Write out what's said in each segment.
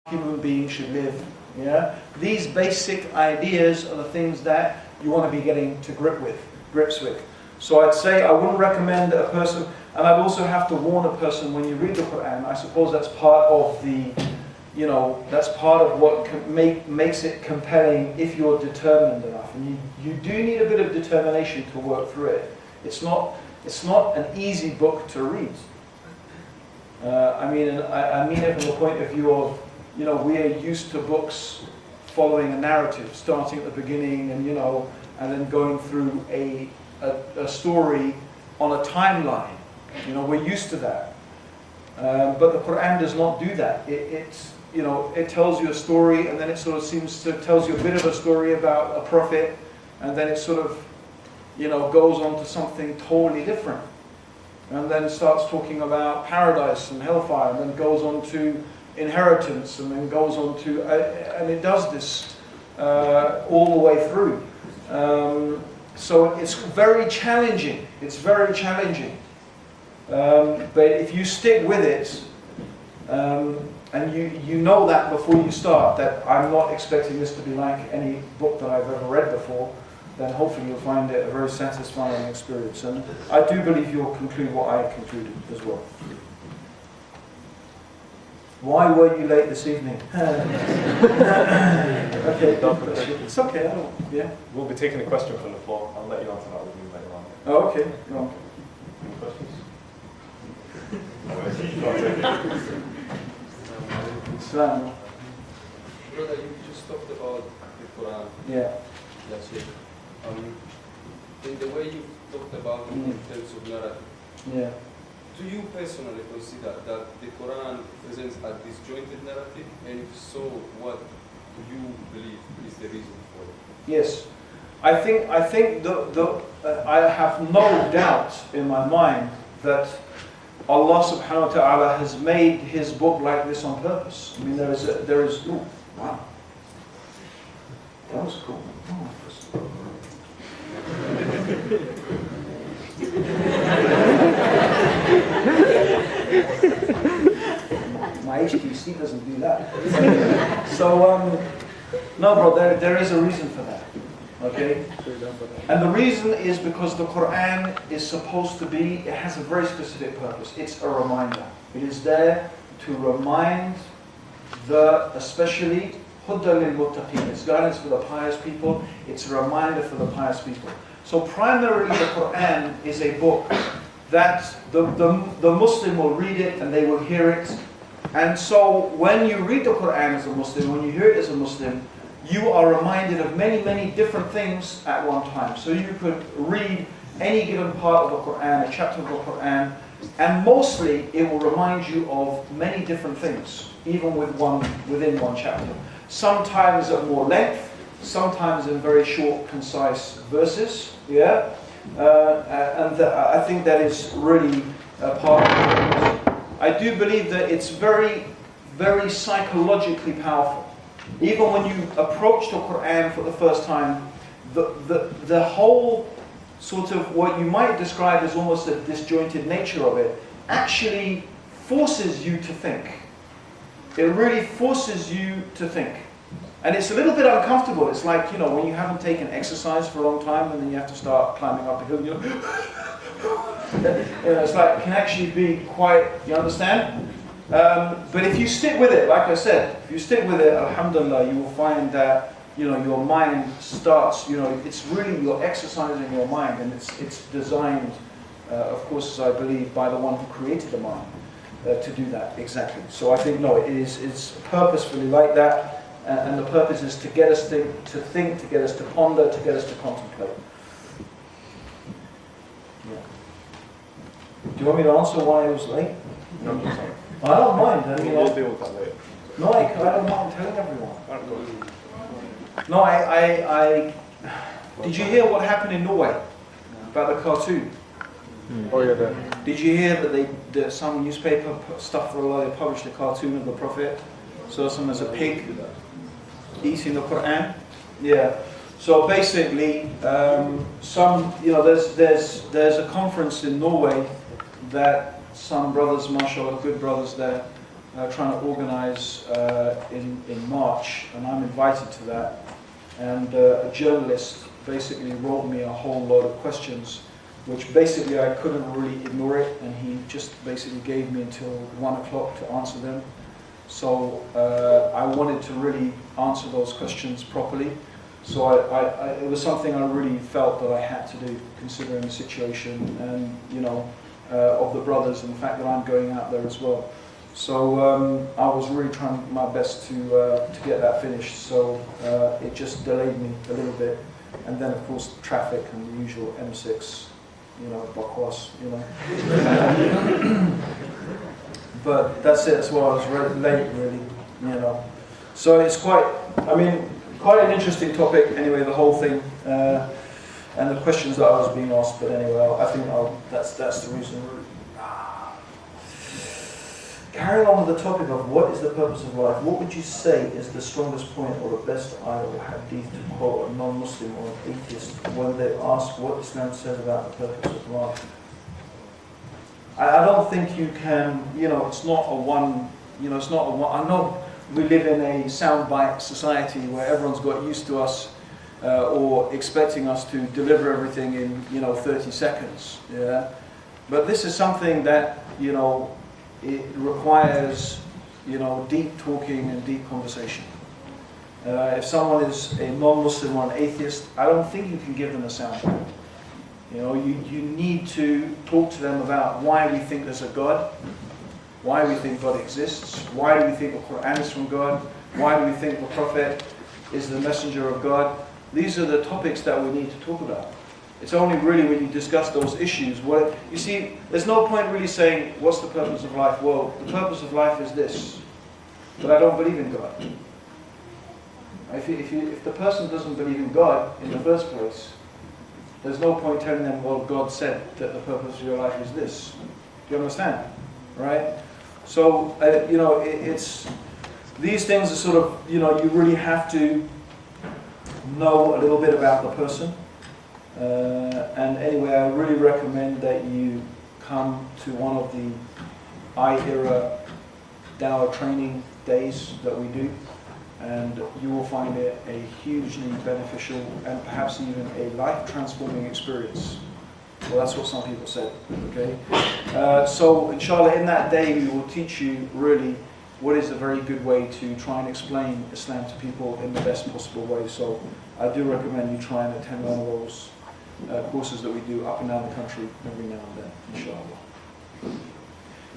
human beings should live. Yeah, these basic ideas are the things that you want to be getting to grips with. So I'd say I wouldn't recommend a person, and I'd also have to warn a person when you read the Quran. I suppose that's part of the, that's part of what makes it compelling if you're determined enough. And you do need a bit of determination to work through it. It's not an easy book to read. I mean it from the point of view of, we are used to books following a narrative, starting at the beginning and then going through a story on a timeline. We're used to that. But the Quran does not do that. It tells you a story, and then it sort of tells you a bit of a story about a prophet, and then it sort of, goes on to something totally different. And then starts talking about paradise and hellfire, and then goes on to inheritance, and then goes on to, and it does this all the way through. So it's very challenging. It's very challenging. But if you stick with it, and you know that before you start, that I'm not expecting this to be like any book that I've ever read before, then hopefully you'll find it a very satisfying experience. And I do believe you'll conclude what I concluded as well. Why were you late this evening? Okay, it's okay. Yeah. We'll be taking a question from the floor. I'll let you answer that with me later on. Oh, okay. No. Any questions? Islam. Brother, you just talked about the Quran. Yeah. That's it. In the way you talked about it in terms of narrative. Yeah. Do you personally consider that the Quran presents a disjointed narrative? And if so, what do you believe is the reason for it? Yes. I think I have no doubt in my mind that Allah subhanahu wa ta'ala has made his book like this on purpose. I mean, there is ooh, wow. That was cool. My HTC doesn't do that. So, no, bro, there is a reason for that. Okay? And the reason is because the Quran is supposed to be, it has a very specific purpose. It's a reminder. It is there to remind especially, Huda lil muttaqin. It's guidance for the pious people. It's a reminder for the pious people. So primarily the Quran is a book that the Muslim will read it and they will hear it. And so when you read the Quran as a Muslim, when you hear it as a Muslim, you are reminded of many, many different things at one time. So you could read any given part of the Quran, a chapter of the Quran, and mostly it will remind you of many different things, even within one chapter. Sometimes at more length, sometimes in very short, concise verses. Yeah, I think that is really a part of it. I do believe that it's very, very psychologically powerful. Even when you approach the Quran for the first time, the whole sort of what you might describe as almost a disjointed nature of it actually forces you to think. It really forces you to think. And it's a little bit uncomfortable. It's like, when you haven't taken exercise for a long time and then you have to start climbing up a hill, it's like, it can actually be quite, you understand? But if you stick with it, like I said, if you stick with it, alhamdulillah, you will find that, your mind starts, it's really, you're exercising your mind, and it's designed, of course, I believe, by the one who created the mind to do that, exactly. So I think, no, it's purposefully like that. And the purpose is to get us to think, to get us to ponder, to get us to contemplate. Yeah. Do you want me to answer why I was late? No, I don't mind. we'll deal with that later. No, I don't mind telling everyone. No, did you hear what happened in Norway about the cartoon? Oh yeah, Did you hear that some newspaper they published a cartoon of the Prophet? So some as a pig eating the Quran. Yeah. So basically, there's a conference in Norway that some brothers, mashallah, good brothers there, trying to organise in March, and I'm invited to that. And a journalist basically wrote me a whole lot of questions, which basically I couldn't really ignore it, and he just basically gave me until 1 o'clock to answer them. So I wanted to really answer those questions properly. So it was something I really felt that I had to do, considering the situation and, you know, of the brothers and the fact that I'm going out there as well. So I was really trying my best to get that finished. So it just delayed me a little bit, and then of course traffic and the usual M6, you know, bakwas, you know. But that's it. That's why I was late, really, you know. So it's quite, I mean, quite an interesting topic. Anyway, the whole thing and the questions that I was being asked. But anyway, I think that's the reason. Carrying on with the topic of what is the purpose of life, what would you say is the strongest point or the best ayah or hadith to quote a non-Muslim or an atheist when they ask what Islam says about the purpose of life? I don't think you can, you know, it's not a one, you know, it's not a one. I know we live in a soundbite society where everyone's got used to us or expecting us to deliver everything in, you know, 30 seconds, yeah? But this is something that, you know, it requires, you know, deep talking and deep conversation. If someone is a non-Muslim or an atheist, I don't think you can give them a soundbite. You know, you need to talk to them about why we think there's a God, why we think God exists, why do we think the Quran is from God, why do we think the Prophet is the messenger of God. These are the topics that we need to talk about. It's only really when you discuss those issues where, you see, there's no point really saying, what's the purpose of life? Well, the purpose of life is this, but I don't believe in God. If the person doesn't believe in God in the first place, there's no point telling them, well, God said that the purpose of your life is this. Do you understand? Right? So, you know, it's, these things are sort of, you know, you really have to know a little bit about the person. And anyway, I really recommend that you come to one of the I-Era Dawah training days that we do, and you will find it a hugely beneficial and perhaps even a life-transforming experience. Well, that's what some people said, okay? So, inshallah, in that day we will teach you really what is a very good way to try and explain Islam to people in the best possible way. So, I do recommend you try and attend one of those courses that we do up and down the country every now and then, inshallah.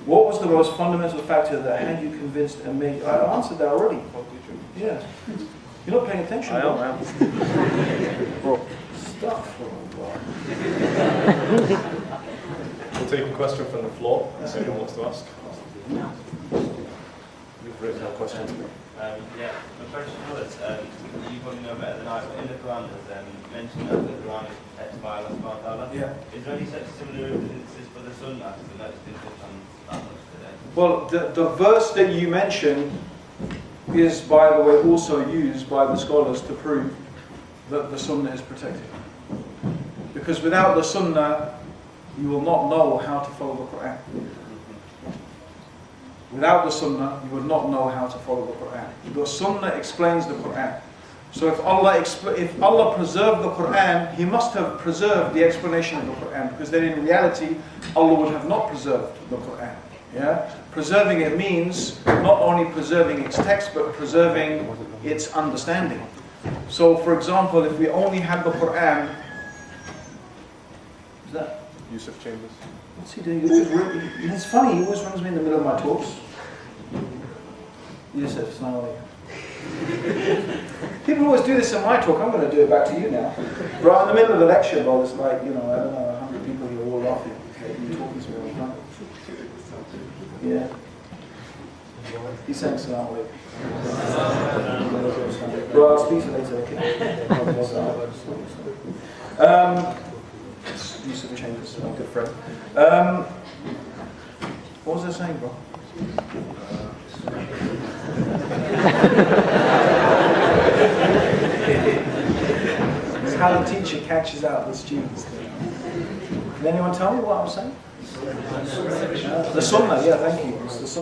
What was the most fundamental factor that had you convinced and made... I answered that already. Yeah. You're not paying attention. I am. Well, stuff. We'll take a question from the floor. If anyone wants to ask. You've written a question. Yeah, the question was, you probably know better than I, but in the Quran there's mention that the Quran is protected by Allah subhanahu wa ta'ala. Yeah. Is there any such similar evidences for the Sunnah to the notes on that much today? Well, the verse that you mentioned is, by the way, also used by the scholars to prove that the Sunnah is protected. Because without the Sunnah, you will not know how to follow the Quran. Without the Sunnah, you would not know how to follow the Quran. The Sunnah explains the Quran. So if Allah preserved the Quran, He must have preserved the explanation of the Quran, because then in reality, Allah would have not preserved the Quran. Yeah? Preserving it means not only preserving its text, but preserving its understanding. So for example, if we only had the Quran... Is that... Yusuf Chambers. What's he doing? It's funny, he always rings me in the middle of my talks. Yusuf, smile. People always do this in my talk, I'm going to do it back to you now. Right in the middle of the lecture, well, it's like, you know, I don't know, 100 people here all laughing. You talking to me all the time. Yeah. He's saying salam alaikum. Right, I'll speak to you later, okay? Yusuf Chambers, my good friend. What was I saying, bro? It's how the teacher catches out the students. Can anyone tell me what I'm saying? The Sunnah, yeah, thank you. It's the Sunnah.